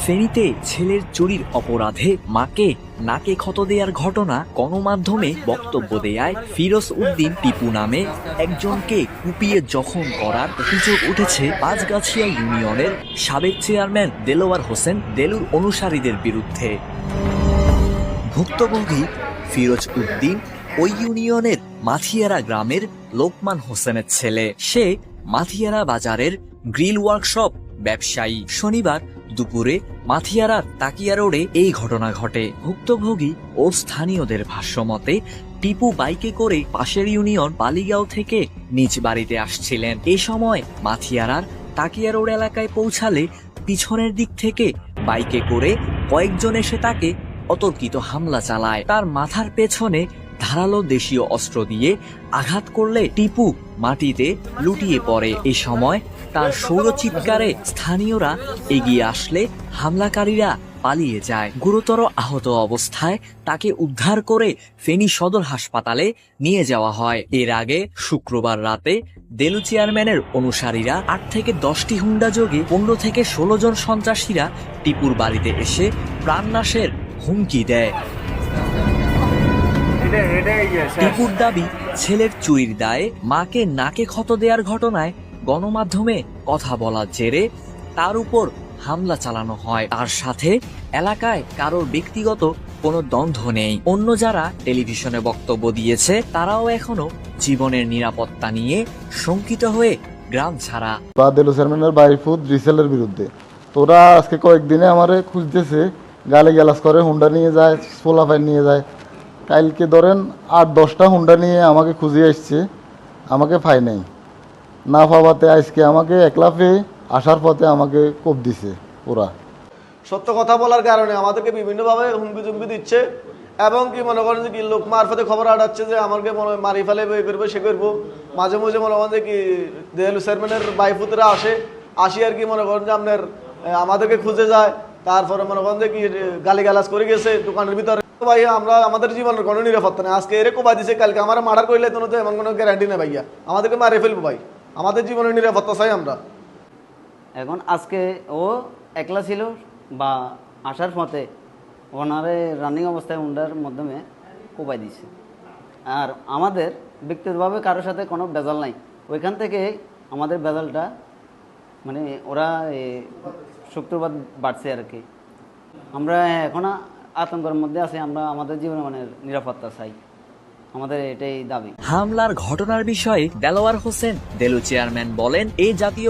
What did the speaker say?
ফেনীতে ছেলের চুরির অপরাধে মাকে নাকে ক্ষত দেওয়ার ঘটনা গণমাধ্যমে বক্তব্য দেয় ফিরোজ উদ্দিন টিপু নামে একজনকে কুপিয়ে জখম করার অভিযোগ উঠেছে পাঁচগাছিয়া ইউনিয়নের সাবেক চেয়ারম্যান দেলোয়ার হোসেন দেলুর অনুসারীদের বিরুদ্ধে। ভুক্তভোগী ফিরোজ উদ্দিন ওই ইউনিয়নের মাথিয়ারা গ্রামের লোকমান হোসেনের ছেলে। সে মাথিয়ারা বাজারের গ্রিল ওয়ার্কশপ ব্যবসায়ী। শনিবার দুপুরে মাথিয়ারার তাকিয়া রোডে এই ঘটনা ঘটে। ভুক্তভোগী ও স্থানীয়দের ভাষ্যমতে টিপু বাইকে করে পাশের ইউনিয়ন বালিগাঁও থেকে নিজ বাড়িতে আসছিলেন। এই সময় মাথিয়ারার তাকিয়া রোড এলাকায় পৌঁছালে পিছনের দিক থেকে বাইকে করে কয়েকজন এসে তাকে অতর্কিত হামলা চালায়। তার মাথার পেছনে ধারালো দেশীয় অস্ত্র দিয়ে আঘাত করলে টিপু মাটিতে লুটিয়ে পড়ে। এ সময় তার সৌর চিৎকারে স্থানীয়রা এগিয়ে আসলে হামলাকারীরা পালিয়ে যায়। গুরুতর আহত অবস্থায় তাকে উদ্ধার করে ফেনী সদর হাসপাতালে নিয়ে যাওয়া হয়। এর আগে শুক্রবার রাতে দেলু চেয়ারম্যানের অনুসারীরা 8 থেকে 10টি হুন্ডা যোগে 15 থেকে 16 জন সন্ত্রাসীরা টিপুর বাড়িতে এসে প্রাণনাশের হুমকি দেয়। টিপুর দাবি, ছেলের চুরির দায়ে মাকে নাকে ক্ষত দেওয়ার ঘটনায় গণমাধ্যমে কথা বলার জেরে তার উপর হামলা চালানো হয়। তার সাথে এলাকায় কারোর ব্যক্তিগত কোনো দ্বন্দ্ব নেই। অন্য যারা টেলিভিশনে বক্তব্য দিয়েছে তারাও এখনো জীবনের নিরাপত্তা নিয়ে শঙ্কিত হয়ে গ্রাম ছাড়া। দেলু চেয়ারম্যানের বাইফুদ রিসেলের বিরুদ্ধে তোরা আজকে কয়েকদিনে আমারে খুঁজতেছে, গালে গ্যালাস করে হুন্ডা নিয়ে যায়, সোলাফাইন নিয়ে যায়। কালকে ধরেন 8-10টা হুন্ডা নিয়ে আমাকে খুঁজে আসছে, আমাকে পাই নাই। না পাওয়াতে আজকে আমাকে একলা পেয়ে আসার পথে আমাকে কোপ দিছে ওরা। সত্য কথা বলার কারণে আমাদেরকে বিভিন্নভাবে হুমকি চুমকি দিচ্ছে এবং কি মনে করেন যে কি লোক মারফতে খবর আটাচ্ছে যে আমাকে মারি ফেলে এ করবো সে করবো। মাঝে মাঝে মনে করেন যে কি দেলু চেয়ারম্যানের বাইফুতরা আসি আর কি মনে করেন যে আপনার আমাদেরকে খুঁজে যায়। তারপরে মনে করেন যে কি গালিগালাজ করে গেছে দোকানের ভিতরে। ভাই আমরা আমাদের জীবনের কোনো নিরাপত্তা নেই। আজকে এরে কোবাই দিছে, কালকে আমার মার্ডার করলে তো এমন কোনো গ্যারান্টি নেই ভাইয়া, আমাদেরকে মারে ফেলবো ভাই। আমাদের জীবনের নিরাপত্তা চাই আমরা। এখন আজকে ও একলা ছিল বা আসার পথে ওনারে রানিং অবস্থায় হুন্ডার মাধ্যমে কোপাই দিছে। আর আমাদের ব্যক্তিগতভাবে কারোর সাথে কোনো বেজাল নাই। ওইখান থেকে আমাদের বেজালটা মানে ওরা শুক্রবার বাড়ছে আর কি। আমরা এখন আতঙ্কের মধ্যে আছি। আমরা আমাদের জীবনে মানে নিরাপত্তা চাই, আমাদের এটাই দাবি। হামলার ঘটনার বিষয়ে দেলোয়ার হোসেন দেলু চেয়ারম্যান বলেন, এই জাতীয়